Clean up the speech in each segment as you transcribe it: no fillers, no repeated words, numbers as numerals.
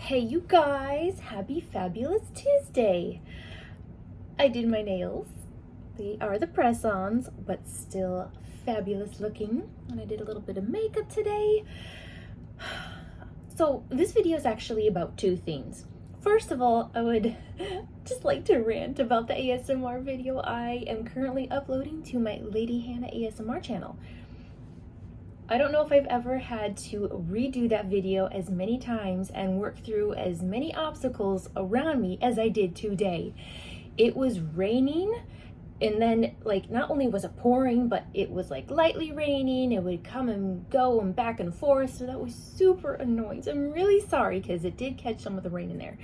Hey you guys, happy fabulous Tuesday. I did my nails. They are the press-ons, but still fabulous looking. And I did a little bit of makeup today. So this video is actually about two things. First of all, I would just like to rant about the ASMR video I am currently uploading to my Lady Hannah ASMR channel. I don't know if I've ever had to redo that video as many times and work through as many obstacles around me as I did today. It was raining, and then not only was it pouring, but it was lightly raining. It would come and go and back and forth, so that was super annoying. So I'm really sorry because it did catch some of the rain in there.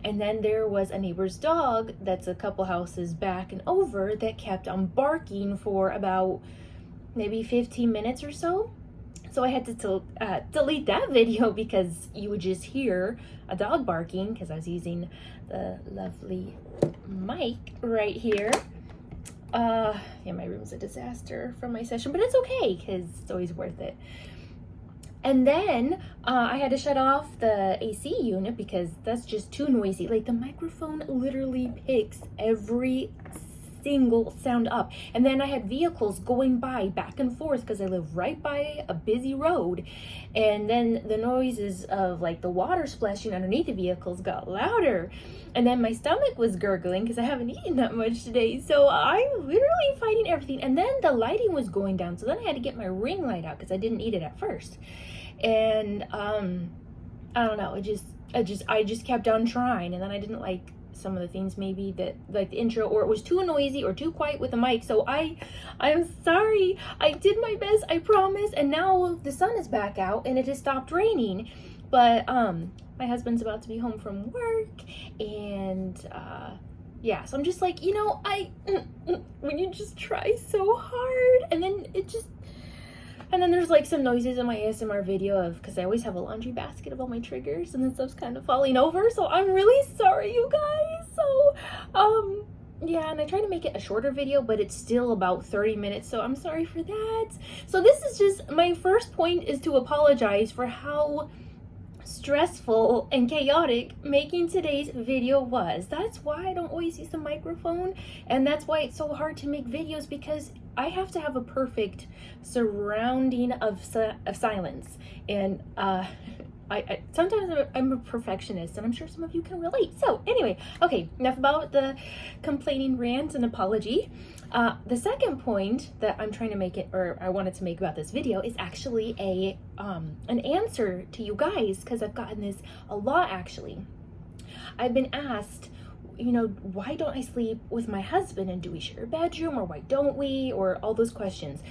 And then there was a neighbor's dog that's a couple houses back and over that kept on barking for about maybe 15 minutes or so. So I had to delete that video because you would just hear a dog barking because I was using the lovely mic right here. Yeah, my room's a disaster from my session, but it's okay because it's always worth it. And then I had to shut off the AC unit because that's just too noisy. The microphone literally picks every single sound up, and then I had vehicles going by back and forth because I live right by a busy road, and then the noises of the water splashing underneath the vehicles got louder, and then my stomach was gurgling because I haven't eaten that much today, so I'm literally fighting everything. And then the lighting was going down, so then I had to get my ring light out because I didn't eat it at first. And I don't know, I just kept on trying, and then I didn't like some of the things maybe that the intro, or it was too noisy or too quiet with the mic. So I'm sorry. I did my best, I promise. And now the sun is back out and it has stopped raining. But my husband's about to be home from work, and yeah, so I'm just when you just try so hard and then and then there's some noises in my ASMR video of, because I always have a laundry basket of all my triggers, and then stuff's kind of falling over. So I'm really sorry, you guys. So, yeah, and I try to make it a shorter video, but it's still about 30 minutes. So I'm sorry for that. So this is just, my first point is to apologize for how stressful and chaotic making today's video was. That's why I don't always use the microphone, and that's why it's so hard to make videos, because I have to have a perfect surrounding of silence. And I sometimes I'm a perfectionist, and I'm sure some of you can relate. So anyway, okay, enough about the complaining rant and apology. The second point that I'm trying to make it, or I wanted to make about this video, is actually an answer to you guys, because I've gotten this a lot actually. I've been asked, why don't I sleep with my husband, and do we share a bedroom, or why don't we, or all those questions.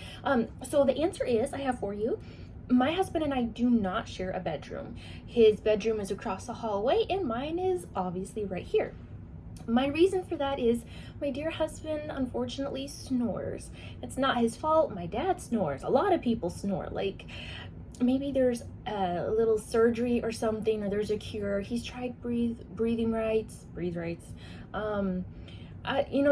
So the answer is, I have for you, my husband and I do not share a bedroom. His bedroom is across the hallway, and mine is obviously right here. My reason for that is my dear husband unfortunately snores. It's not his fault. My dad snores. A lot of people snore. Maybe there's a little surgery or something, or there's a cure. He's tried breathe rights.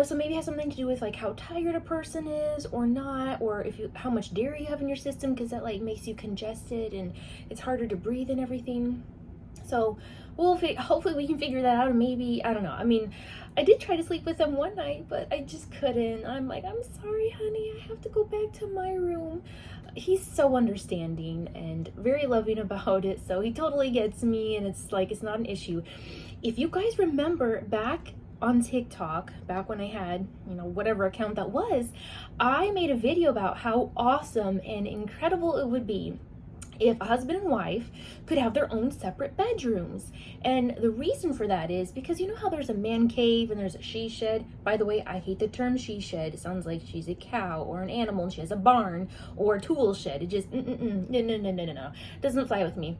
So maybe it has something to do with how tired a person is or not, or how much dairy you have in your system, because that makes you congested and it's harder to breathe and everything. So hopefully we can figure that out, and maybe, I don't know. I mean, I did try to sleep with him one night, but I just couldn't. I'm I'm sorry, honey, I have to go back to my room. He's so understanding and very loving about it, so he totally gets me, and it's it's not an issue. If you guys remember back on TikTok, back when I had, whatever account that was, I made a video about how awesome and incredible it would be if a husband and wife could have their own separate bedrooms. And the reason for that is because how there's a man cave and there's a she shed. By the way, I hate the term she shed. It sounds like she's a cow or an animal and she has a barn or a tool shed. It just no, doesn't fly with me.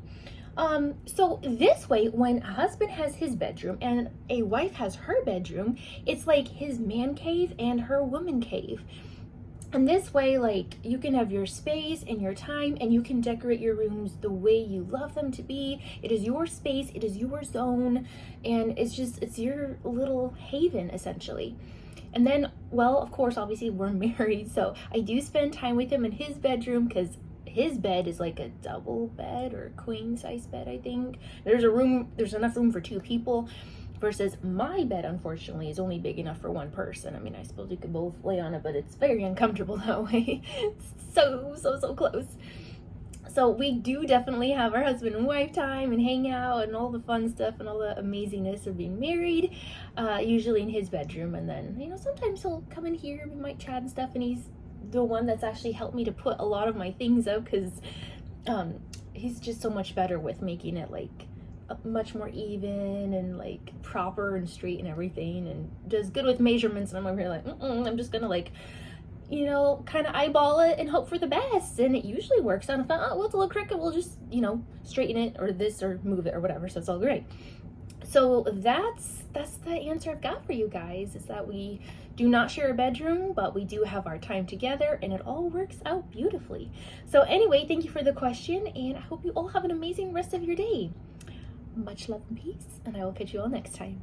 So this way, when a husband has his bedroom and a wife has her bedroom, it's like his man cave and her woman cave. And this way, you can have your space and your time, and you can decorate your rooms the way you love them to be. It is your space, it is your zone, and it's your little haven, essentially. And then, well, of course, obviously we're married, so I do spend time with him in his bedroom because his bed is like a double bed or a queen size bed, I think. There's enough room for 2 people, versus my bed, unfortunately, is only big enough for 1 person. I mean, I suppose you could both lay on it, but it's very uncomfortable that way. It's so close. So we do definitely have our husband and wife time and hang out and all the fun stuff and all the amazingness of being married, usually in his bedroom. And then, you know, sometimes he'll come in here, we might chat and stuff, and he's the one that's actually helped me to put a lot of my things out, because he's just so much better with making it like much more even and like proper and straight and everything, and does good with measurements. And I'm over here like, I'm just gonna like, you know, kind of eyeball it and hope for the best, and it usually works out. If well, it's a little crooked, we'll just, you know, straighten it or this or move it or whatever, so it's all great. So that's the answer I've got for you guys, is that we do not share a bedroom, but we do have our time together, and it all works out beautifully. So anyway, thank you for the question, and I hope you all have an amazing rest of your day. Much love and peace, and I will catch you all next time.